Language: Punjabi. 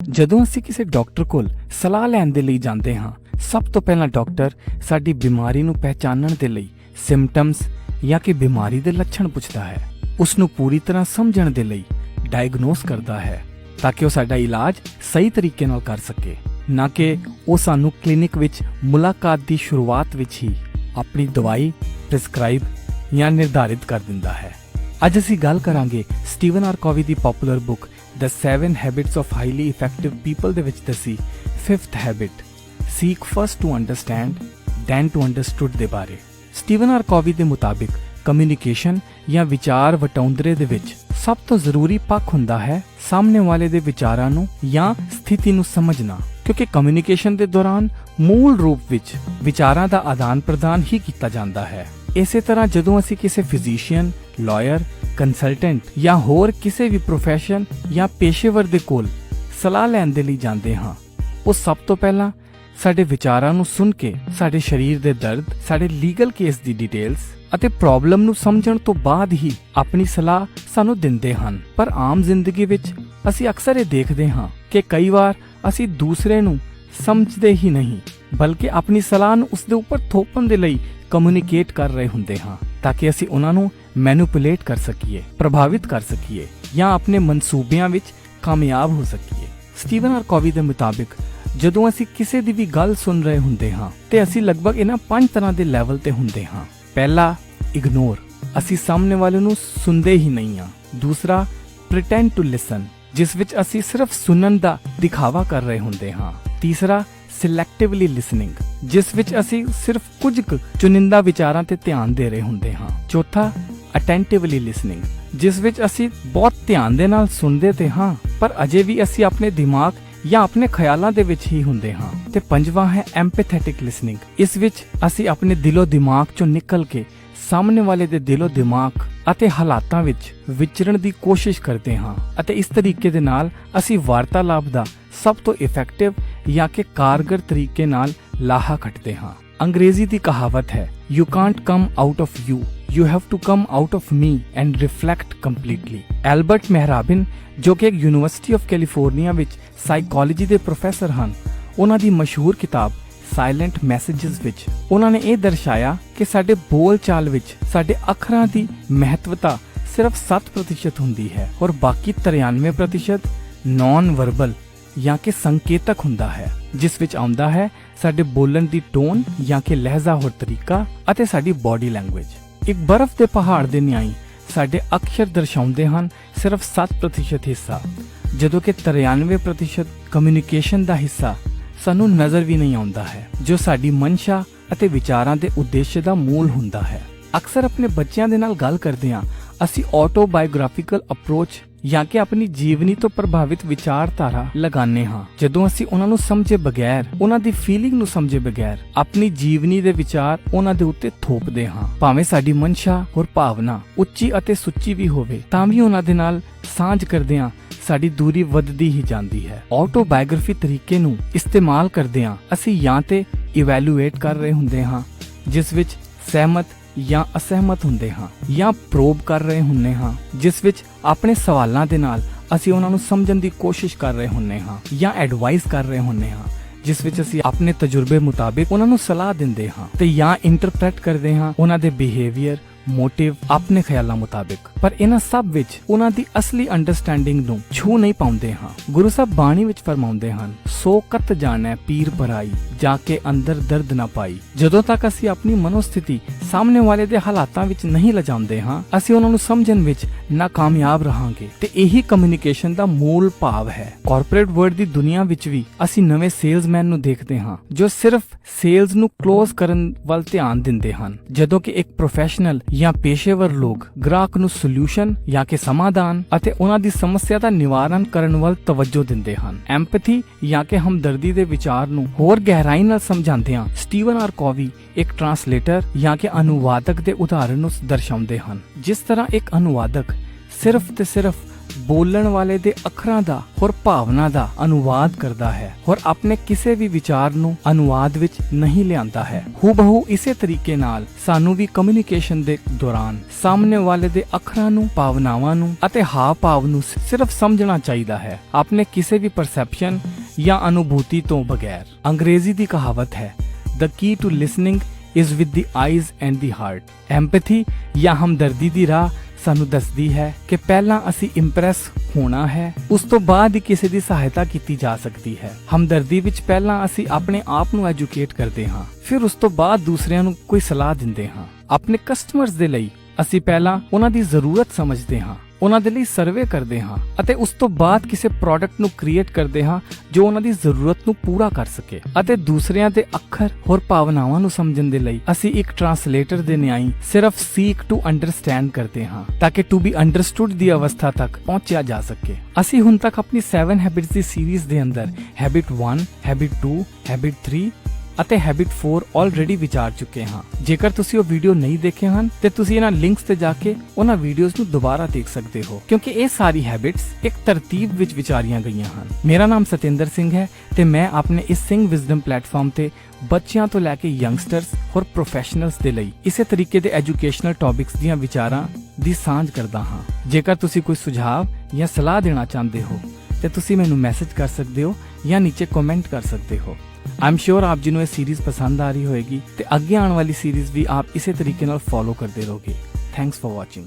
ਜਦੋਂ ਅਸੀਂ ਕਿਸੇ ਡਾਕਟਰ ਕੋਲ ਸਲਾਹ ਲੈਣ ਦੇ ਲਈ ਜਾਂਦੇ ਹਾਂ, ਸਭ ਤੋਂ ਪਹਿਲਾਂ ਡਾਕਟਰ ਸਾਡੀ ਬਿਮਾਰੀ ਨੂੰ ਪਹਿਚਾਨਣ ਦੇ ਲਈ ਸਿੰਪਟਮਸ ਜਾਂ ਕਿ ਬਿਮਾਰੀ ਦੇ ਲੱਛਣ ਪੁੱਛਦਾ ਹੈ। ਉਸ ਨੂੰ ਪੂਰੀ ਤਰ੍ਹਾਂ ਸਮਝਣ ਦੇ ਲਈ ਡਾਇਗਨੋਸ ਕਰਦਾ ਹੈ ਤਾਂ ਕਿ ਉਹ ਸਾਡਾ ਇਲਾਜ ਸਹੀ ਤਰੀਕੇ ਨਾਲ ਕਰ ਸਕੇ, ਨਾ ਕਿ ਉਹ ਸਾਨੂੰ ਕਲੀਨਿਕ ਵਿੱਚ ਮੁਲਾਕਾਤ ਦੀ ਸ਼ੁਰੂਆਤ ਵਿੱਚ ਹੀ ਆਪਣੀ ਦਵਾਈ ਪ੍ਰੈਸਕ੍ਰਾਈਬ ਜਾਂ ਨਿਰਧਾਰਿਤ ਕਰ ਦਿੰਦਾ ਹੈ। ਅੱਜ ਅਸੀਂ ਗੱਲ ਕਰਾਂਗੇ ਸਟੀਵਨ ਆਰ ਕੋਵੀ ਦੀ popular book the 7 habits of highly effective people ਦੇ ਵਿੱਚ ਦੱਸੀ 5th habit seek first to understand then to understood ਦੇ ਬਾਰੇ। ਸਟੀਵਨ ਆਰ ਕੋਵੀ ਦੇ ਮੁਤਾਬਿਕ ਕਮਿਊਨੀਕੇਸ਼ਨ ਜਾਂ ਵਿਚਾਰ ਵਟਾਂਦਰੇ ਦੇ ਵਿੱਚ ਸਭ ਤੋਂ ਜ਼ਰੂਰੀ ਪੱਖ ਹੁੰਦਾ ਹੈ ਸਾਹਮਣੇ ਵਾਲੇ ਦੇ ਵਿਚਾਰਾਂ ਨੂੰ ਜਾਂ ਸਥਿਤੀ ਨੂੰ ਸਮਝਣਾ, ਕਿਉਂਕਿ ਕਮਿਊਨੀਕੇਸ਼ਨ ਦੇ ਦੌਰਾਨ ਮੂਲ ਰੂਪ ਵਿੱਚ ਵਿਚਾਰਾਂ ਦਾ ਆਦਾਨ ਪ੍ਰਦਾਨ ਹੀ ਕੀਤਾ ਜਾਂਦਾ ਹੈ। ਇਸੇ ਤਰ੍ਹਾਂ ਜਦੋਂ ਅਸੀਂ ਕਿਸੇ ਫਿਜ਼ੀਸ਼ੀਅਨ, ਲਾਇਰ, ਕੰਸਲਟੈਂਟ ਜਾਂ ਹੋਰ ਕਿਸੇ ਵੀ ਪ੍ਰੋਫੈਸ਼ਨ ਜਾਂ ਪੇਸ਼ੇਵਰ ਦੇ ਕੋਲ ਸਲਾਹ ਲੈਣ ਦੇ ਲਈ ਜਾਂਦੇ ਹਾਂ, ਉਹ ਸਭ ਤੋਂ ਪਹਿਲਾਂ ਸਾਡੇ ਵਿਚਾਰਾਂ ਨੂੰ ਸੁਣ ਕੇ ਸਾਡੇ ਸਰੀਰ ਦੇ ਦਰਦ, ਸਾਡੇ ਲੀਗਲ ਕੇਸ ਦੀ ਡਿਟੇਲਸ ਅਤੇ ਪ੍ਰੋਬਲਮ ਨੂੰ ਸਮਝਣ ਤੋਂ ਬਾਅਦ ਹੀ ਆਪਣੀ ਸਲਾਹ ਸਾਨੂੰ ਦਿੰਦੇ ਹਨ। ਪਰ ਆਮ ਜ਼ਿੰਦਗੀ ਵਿੱਚ ਅਸੀਂ ਅਕਸਰ ਇਹ ਦੇਖਦੇ ਹਾਂ ਕਿ ਕਈ ਵਾਰ ਅਸੀਂ ਦੂਸਰੇ ਨੂੰ ਸਮਝਦੇ ਹੀ ਨਹੀਂ, ਬਲਕਿ ਆਪਣੀ ਸਲਾਹ ਨੂੰ ਉਸ ਦੇ ਉੱਪਰ ਥੋਪਣ ਦੇ ਲਈ ਕਮਿਊਨੀਕੇਟ ਕਰ ਰਹੇ ਹੁੰਦੇ ਹਾਂ ਤਾਂ ਕਿ ਅਸੀਂ ਉਹਨਾਂ ਨੂੰ ਮੈਨੂਪੂਲੇਟ ਕਰ ਸਕੀਏ, ਪ੍ਰਭਾਵਿਤ ਕਰ ਸਕੀਏ ਜਾਂ ਆਪਣੇ ਮਨਸੂਬਿਆਂ ਵਿੱਚ ਕਾਮਯਾਬ ਹੋ ਸਕੀਏ। ਸਟੀਵਨ ਆਰ ਕੋਵੀ ਦੇ ਮੁਤਾਬਿਕ ਜਦੋਂ ਅਸੀਂ ਕਿਸੇ ਦੀ ਵੀ ਗੱਲ ਸੁਣ ਰਹੇ ਹੁੰਦੇ ਹਾਂ ਤੇ ਅਸੀਂ ਲਗਭਗ ਇਹਨਾਂ 5 ਤਰ੍ਹਾਂ ਦੇ ਲੈਵਲ ਤੇ ਹੁੰਦੇ ਹਾਂ। ਪਹਿਲਾ, ਇਗਨੋਰ, ਅਸੀਂ ਸਾਹਮਣੇ ਵਾਲੇ ਨੂੰ ਸੁਣਦੇ ਹੀ ਨਹੀਂ ਹਾਂ। ਦੂਸਰਾ, ਪ੍ਰੀਟੈਂਡ ਟੂ ਲਿਸਨ, ਜਿਸ ਵਿੱਚ ਅਸੀਂ ਸਿਰਫ ਸੁਣਨ ਦਾ ਦਿਖਾਵਾ ਕਰ ਰਹੇ ਹੁੰਦੇ ਹਾਂ। ਤੀਸਰਾ, ਸਿਲੈਕਟਿਵਲੀ ਲਿਸਨਿੰਗ, ਜਿਸ ਵਿੱਚ ਅਸੀਂ ਸਿਰਫ ਕੁਝ ਕੁ ਚੁਣਿੰਦਾ ਵਿਚਾਰਾਂ ਤੇ ਧਿਆਨ ਦੇ ਰਹੇ ਹੁੰਦੇ ਹਾਂ। ਚੌਥਾ, ਅਟੈਂਟਿਵਲੀ ਲਿਸਨਿੰਗ, ਜਿਸ ਵਿੱਚ ਅਸੀਂ ਬਹੁਤ ਧਿਆਨ ਦੇ ਨਾਲ ਸੁਣਦੇ ਤੇ ਹਾਂ ਪਰ ਅਜੇ ਵੀ ਅਸੀਂ ਆਪਣੇ ਦਿਮਾਗ ਜਾਂ ਆਪਣੇ ਖਿਆਲਾਂ ਦੇ ਵਿੱਚ ਹੀ ਹੁੰਦੇ ਹਾਂ। ਤੇ ਪੰਜਵਾਂ ਹੈ ਐਮਪੈਥੈਟਿਕ ਲਿਸਨਿੰਗ, ਇਸ ਵਿੱਚ ਅਸੀਂ ਆਪਣੇ ਦਿਲੋਂ ਦਿਮਾਗ ਚੋਂ ਨਿਕਲ ਕੇ ਸਾਹਮਣੇ ਵਾਲੇ ਦੇ ਦਿਲੋਂ ਦਿਮਾਗ ਅਤੇ ਹਾਲਾਤਾਂ ਵਿੱਚ ਵਿਚਰਨ ਦੀ ਕੋਸ਼ਿਸ਼ ਕਰਦੇ ਹਾਂ ਅਤੇ ਇਸ ਤਰੀਕੇ ਦੇ ਨਾਲ ਅਸੀਂ ਵਾਰਤਾਲਾਪ ਦਾ ਸਭ ਤੋਂ ਇਫੈਕਟਿਵ ਜਾਂ ਕਿ ਕਾਰਗਰ ਤਰੀਕੇ ਨਾਲ ਲਾਹਾ ਕੱਢਦੇ ਹਾਂ। ਅੰਗਰੇਜ਼ੀ ਦੀ ਕਹਾਵਤ ਹੈ, you can't come out of you, you have to come out of me and reflect completely. Albert Mehrabian, ਜੋ ਕਿ ਇੱਕ ਯੂਨੀਵਰਸਿਟੀ ਆਫ ਕੈਲੀਫੋਰਨੀਆ ਵਿੱਚ ਸਾਈਕੋਲੋਜੀ ਦੇ ਪ੍ਰੋਫੈਸਰ ਹਨ, ਉਹਨਾਂ ਦੀ ਮਸ਼ਹੂਰ ਕਿਤਾਬ ਸਾਇਲੈਂਟ ਮੈਸੇजेस ਵਿੱਚ ਉਹਨਾਂ ਨੇ ਇਹ ਦਰਸਾਇਆ ਕਿ ਸਾਡੇ ਬੋਲ ਚਾਲ ਵਿੱਚ ਸਾਡੇ ਅੱਖਰਾਂ ਦੀ ਮਹੱਤਵਤਾ ਸਿਰਫ 7% ਹੁੰਦੀ ਹੈ ਔਰ ਬਾਕੀ 93% ਨਾਨ ਵਰਬਲ ਜਾਂ ਕਿ ਸੰਕੇਤਕ ਹੁੰਦਾ ਹੈ, ਜਿਸ ਵਿੱਚ ਆਉਂਦਾ ਹੈ ਸਾਡੇ ਬੋਲਣ ਦੀ ਟੋਨ ਜਾਂ ਕਿ ਲਹਿਜ਼ਾ ਹੋਰ ਤਰੀਕਾ ਅਤੇ ਸਾਡੀ ਬਾਡੀ ਲੈਂਗੁਏਜ। ਇੱਕ ਬਰਫ਼ ਦੇ ਪਹਾੜ ਦੇ ਨਿਆਈ ਸਾਡੇ ਅਕਸ਼ਰ ਦਰਸਾਉਂਦੇ ਹਨ ਸਿਰਫ 7% ਹਿੱਸਾ, ਜਦੋਂ ਕਿ 93% ਕਮਿਊਨੀਕੇਸ਼ਨ ਦਾ ਹਿੱਸਾ ਸਾਨੂੰ ਨਜ਼ਰ ਵੀ ਨਹੀਂ ਆਉਂਦਾ ਹੈ, ਜੋ ਸਾਡੀ ਮਨਸ਼ਾ ਅਤੇ ਵਿਚਾਰਾਂ ਦੇ ਉਦੇਸ਼ ਦਾ ਮੂਲ ਹੁੰਦਾ ਹੈ। ਅਕਸਰ ਆਪਣੇ ਬੱਚਿਆਂ ਦੇ ਨਾਲ ਗੱਲ ਕਰਦੇ ਹਾਂ, ਅਸੀਂ ਆਟੋਬਾਇਓਗ੍ਰਾਫੀਕਲ ਅਪਰੋਚ ਜਾਂ ਕਿ ਆਪਣੀ ਜੀਵਨੀ ਤੋਂ ਪ੍ਰਭਾਵਿਤ ਵਿਚਾਰਧਾਰਾ ਲਗਾਉਂਦੇ ਹਾਂ, ਜਦੋਂ ਅਸੀਂ ਉਹਨਾਂ ਨੂੰ ਸਮਝੇ ਬਗੈਰ, ਉਹਨਾਂ ਦੀ ਫੀਲਿੰਗ ਨੂੰ ਸਮਝੇ ਬਗੈਰ ਆਪਣੀ ਜੀਵਨੀ ਦੇ ਵਿਚਾਰ ਉਹਨਾਂ ਦੇ ਉੱਤੇ ਥੋਪਦੇ ਹਾਂ। ਭਾਵੇਂ ਸਾਡੀ ਮਨਸ਼ਾ ਹੋਰ ਭਾਵਨਾ ਉੱਚੀ ਅਤੇ ਸੁੱਚੀ ਵੀ ਹੋਵੇ, ਤਾਂ ਵੀ ਉਹਨਾਂ ਦੇ ਨਾਲ ਸਾਂਝ ਕਰਦੇ ਹਾਂ ਸਾਡੀ ਦੂਰੀ ਵੱਧਦੀ ਹੀ ਜਾਂਦੀ ਹੈ। ਆਟੋਬਾਇਓਗ੍ਰਾਫੀ ਤਰੀਕੇ ਨੂੰ ਇਸਤੇਮਾਲ ਕਰਦਿਆਂ ਅਸੀਂ ਜਾਂ ਤੇ ਇਵੈਲੂਏਟ ਕਰ ਰਹੇ ਹੁੰਦੇ ਹਾਂ, ਜਿਸ ਵਿੱਚ ਸਹਿਮਤ ਜਾਂ ਅਸਹਿਮਤ ਹੁੰਦੇ ਹਾਂ, ਜਾਂ ਪ੍ਰੋਬ ਕਰ ਰਹੇ ਹੁੰਦੇ ਹਾਂ, ਜਿਸ ਵਿੱਚ ਆਪਣੇ ਸਵਾਲਾਂ ਦੇ ਨਾਲ ਅਸੀਂ ਉਹਨਾਂ ਨੂੰ ਸਮਝਣ ਦੀ ਕੋਸ਼ਿਸ਼ ਕਰ ਰਹੇ ਹੁੰਦੇ ਹਾਂ, ਜਾਂ ਐਡਵਾਈਸ ਕਰ ਰਹੇ ਹੁੰਦੇ ਹਾਂ, ਜਿਸ ਵਿੱਚ ਅਸੀਂ ਆਪਣੇ ਤਜਰਬੇ ਮੁਤਾਬਿਕ ਉਹਨਾਂ ਨੂੰ ਸਲਾਹ ਦਿੰਦੇ ਹਾਂ, ਤੇ ਜਾਂ ਇੰਟਰਪ੍ਰੈਟ ਕਰਦੇ ਹਾਂ ਉਹਨਾਂ ਦੇ ਬਿਹੇਵੀਅਰ, ਮੋਟਿਵ ਆਪਣੇ ਖਿਆਲਾਂ ਮੁਤਾਬਿਕ। ਪਰ ਇਹਨਾਂ ਸਭ ਵਿੱਚ ਉਹਨਾਂ ਦੀ ਅਸਲੀ ਅੰਡਰਸਟੈਂਡਿੰਗ ਨੂੰ ਛੂ ਨਹੀਂ ਪਾਉਂਦੇ ਹਾਂ। ਗੁਰੂ ਸਾਹਿਬ ਬਾਣੀ ਵਿੱਚ ਫਰਮਾਉਂਦੇ ਹਨ, ਸੋ ਕਤ ਜਾਣੈ ਪੀਰ ਪਰਾਈ, ਜਾ ਕੇ ਅੰਦਰ ਦਰਦ ਨਾ ਪਾਈ। ਜਦੋਂ ਤੱਕ ਅਸੀਂ ਆਪਣੀ ਮਨੋਸਥਿਤੀ ਸਾਹਮਣੇ ਵਾਲੇ ਦੇ ਹਾਲਾਤਾਂ ਵਿੱਚ ਨਹੀਂ ਲਿਜਾਉਂਦੇ ਹਾਂ, ਅਸੀਂ ਉਹਨਾਂ ਨੂੰ ਸਮਝਣ ਵਿੱਚ ਨਾਕਾਮਯਾਬ ਰਹਾਂਗੇ ਤੇ ਇਹੀ ਕਮਿਊਨੀਕੇਸ਼ਨ ਦਾ ਮੂਲ ਭਾਵ ਹੈ। ਕਾਰਪੋਰੇਟ ਵਰਲਡ ਦੀ ਦੁਨੀਆ ਵਿੱਚ ਵੀ ਅਸੀਂ ਨਵੇਂ ਸੇਲਜ਼ਮੈਨ ਨੂੰ ਦੇਖਦੇ ਹਾਂ ਜੋ ਸਿਰਫ ਸੇਲਜ਼ ਨੂੰ ਕਲੋਜ਼ ਕਰਨ ਵੱਲ ਧਿਆਨ ਦਿੰਦੇ ਹਨ, ਜਦੋਂ ਕਿ ਇੱਕ ਪ੍ਰੋਫੈਸ਼ਨਲ ਜਾਂ ਪੇਸ਼ੇਵਰ ਲੋਕ ਗ੍ਰਾਹਕ ਨੂੰ ਸੋਲੂਸ਼ਨ ਜਾਂ ਕਿ ਸਮਾਧਾਨ ਅਤੇ ਉਹਨਾਂ ਦੀ ਸਮੱਸਿਆ ਦਾ ਨਿਵਾਰਨ ਕਰਨ ਵੱਲ ਤਵੱਜੋ ਦਿੰਦੇ ਹਨ। ਐਮਪੈਥੀ ਜਾਂ ਕਿ ਹਮਦਰਦੀ ਦੇ ਵਿਚਾਰ ਨੂੰ ਹੋਰ ਗਹਿਰਾਈ ਨਾਲ ਸਮਝਾਉਂਦੇ ਹਾਂ ਸਟੀਵਨ ਆਰ ਕੋਵੀ ਇੱਕ ਟਰਾਂਸਲੇਟਰ ਜਾਂ ਕਿ ਅਨੁਵਾਦਕ ਦੇ ਉਦਾਹਰਣ ਨੂੰ ਦਰਸਾਉਂਦੇ ਹਨ। ਜਿਸ ਤਰ੍ਹਾਂ ਇੱਕ ਅਨੁਵਾਦਕ ਸਿਰਫ ਤੇ ਸਿਰਫ ਬੋਲਣ ਵਾਲੇ ਦੇ ਅੱਖਰਾਂ ਦਾ ਹੋਰ ਭਾਵਨਾ ਦਾ ਅਨੁਵਾਦ ਕਰਦਾ ਹੈ ਔਰ ਆਪਣੇ ਕਿਸੇ ਵੀ ਵਿਚਾਰ ਨੂੰ ਅਨੁਵਾਦ ਵਿੱਚ ਨਹੀਂ ਲਿਆਂਦਾ ਹੈ। ਹੂਬਹੂ ਇਸੇ ਤਰੀਕੇ ਨਾਲ ਸਾਨੂੰ ਵੀ ਕਮਿਊਨੀਕੇਸ਼ਨ ਦੇ ਦੌਰਾਨ ਸਾਹਮਣੇ ਵਾਲੇ ਦੇ ਅੱਖਰਾਂ ਨੂੰ, ਭਾਵਨਾਵਾਂ ਨੂੰ ਅਤੇ ਹਾਵ ਭਾਵ ਨੂੰ ਸਿਰਫ ਸਮਝਣਾ ਚਾਹੀਦਾ ਹੈ, ਆਪਣੇ ਕਿਸੇ ਵੀ ਪਰਸੈਪਸ਼ਨ ਜਾਂ ਅਨੁਭੂਤੀ ਤੋਂ ਬਗੈਰ। ਅੰਗਰੇਜ਼ੀ ਦੀ ਕਹਾਵਤ ਹੈ, The key to listening is with the eyes and the heart। ਐਮਪੈਥੀ ਜਾਂ ਹਮਦਰਦੀ ਦੀ ਰਾਹ ਸਾਨੂੰ ਦੱਸਦੀ ਹੈ ਕਿ ਪਹਿਲਾਂ ਅਸੀਂ ਇੰਪ੍ਰੈਸ ਹੋਣਾ ਹੈ, ਉਸ ਤੋਂ ਬਾਅਦ ਹੀ ਕਿਸੇ ਦੀ ਸਹਾਇਤਾ ਕੀਤੀ ਜਾ ਸਕਦੀ ਹੈ। ਹਮਦਰਦੀ ਵਿੱਚ ਪਹਿਲਾਂ ਅਸੀਂ ਆਪਣੇ ਆਪ ਨੂੰ ਐਜੂਕੇਟ ਕਰਦੇ ਹਾਂ, ਫਿਰ ਉਸ ਤੋਂ ਬਾਅਦ ਦੂਸਰਿਆਂ ਨੂੰ ਕੋਈ ਸਲਾਹ ਦਿੰਦੇ ਹਾਂ। ਆਪਣੇ ਕਸਟਮਰਸ ਦੇ ਲਈ ਅਸੀਂ ਪਹਿਲਾਂ ਉਹਨਾਂ ਦੀ ਜ਼ਰੂਰਤ ਸਮਝਦੇ ਹਾਂ, ਉਹਨਾਂ ਦੇ ਲਈ ਸਰਵੇ ਕਰਦੇ ਹਾਂ ਅਤੇ ਉਸ ਤੋਂ ਬਾਅਦ ਕਿਸੇ ਪ੍ਰੋਡਕਟ ਨੂੰ ਕ੍ਰੀਏਟ ਕਰਦੇ ਹਾਂ ਜੋ ਉਹਨਾਂ ਦੀ ਜ਼ਰੂਰਤ ਨੂੰ ਪੂਰਾ ਕਰ ਸਕੇ। ਅਤੇ ਦੂਸਰਿਆਂ ਦੇ ਅੱਖਰ ਹੋਰ ਭਾਵਨਾਵਾਂ ਨੂੰ ਸਮਝਣ ਦੇ ਲਈ ਅਸੀਂ ਇੱਕ ਟਰਾਂਸਲੇਟਰ ਦੇ ਨਿਆਈ ਸਿਰਫ ਸੀਕ ਟੂ ਅੰਡਰਸਟੈਂਡ ਕਰਦੇ ਹਾਂ ਤਾਂ ਕਿ ਟੂ ਬੀ ਅੰਡਰਸਟੂਡ ਦੀ ਅਵਸਥਾ ਤੱਕ ਪਹੁੰਚਿਆ ਜਾ ਸਕੇ। ਅਸੀਂ ਹੁਣ ਤੱਕ ਆਪਣੀ 7 ਹੈਬਿਟਸ ਦੀ ਸੀਰੀਜ਼ ਦੇ ਅੰਦਰ ਹੈਬਿਟ 1, ਹੈਬਿਟ 2, ਹੈਬਿਟ 3 ਅਤੇ ਹੈਬਿਟ 4 ਆਲਰੇਡੀ ਵਿਚਾਰ ਚੁੱਕੇ ਹਾਂ। ਜੇਕਰ ਤੁਸੀਂ ਉਹ ਵੀਡੀਓ ਨਹੀਂ ਦੇਖੇ ਹਨ ਤੇ ਤੁਸੀਂ ਇਹਨਾਂ ਲਿੰਕਸ ਤੇ ਜਾ ਕੇ ਉਹਨਾਂ ਵੀਡੀਓਜ਼ ਨੂੰ ਦੁਬਾਰਾ ਦੇਖ ਸਕਦੇ ਹੋ, ਕਿਉਂਕਿ ਇਹ ਸਾਰੀ ਹੈਬਿਟਸ ਇੱਕ ਤਰਤੀਬ ਵਿੱਚ ਵਿਚਾਰੀਆਂ ਗਈਆਂ ਹਨ। ਮੇਰਾ ਨਾਮ ਸਤਿੰਦਰ ਸਿੰਘ ਹੈ ਤੇ ਮੈਂ ਆਪਣੇ ਇਸ ਸਿੰਘ ਵਿਜ਼ਡਮ ਪਲੇਟਫਾਰਮ ਤੇ ਬੱਚਿਆਂ ਤੋਂ ਲੈ ਕੇ ਯੰਗਸਟਰਸ ਹੋਰ ਪ੍ਰੋਫੈਸ਼ਨਲਸ ਦੇ ਲਈ ਇਸੇ ਤਰੀਕੇ ਦੇ ਐਜੂਕੇਸ਼ਨਲ ਟੌਪਿਕਸ ਦੀਆਂ ਵਿਚਾਰਾਂ ਦੀ ਸਾਂਝ ਕਰਦਾ ਹਾਂ। ਜੇਕਰ ਤੁਸੀਂ ਕੋਈ ਸੁਝਾਅ ਜਾਂ ਸਲਾਹ ਦੇਣਾ ਚਾਹੁੰਦੇ ਹੋ ਤੇ ਤੁਸੀਂ ਮੈਨੂੰ ਮੈਸੇਜ ਕਰ ਸਕਦੇ ਹੋ ਜਾਂ ਨੀਚੇ ਕਮੈਂਟ ਕਰ ਸਕਦੇ ਹੋ। I'm sure ਆਪ ਜੀ ਨੂੰ ਇਹ ਸੀਰੀਜ਼ ਪਸੰਦ ਆ ਰਹੀ ਹੋਏਗੀ ਤੇ ਅੱਗੇ ਆਉਣ ਵਾਲੀ ਸੀਰੀਜ਼ ਵੀ ਆਪ ਇਸੇ ਤਰੀਕੇ ਨਾਲ ਫੋਲੋ ਕਰਦੇ ਰਹੋਗੇ। Thanks for watching.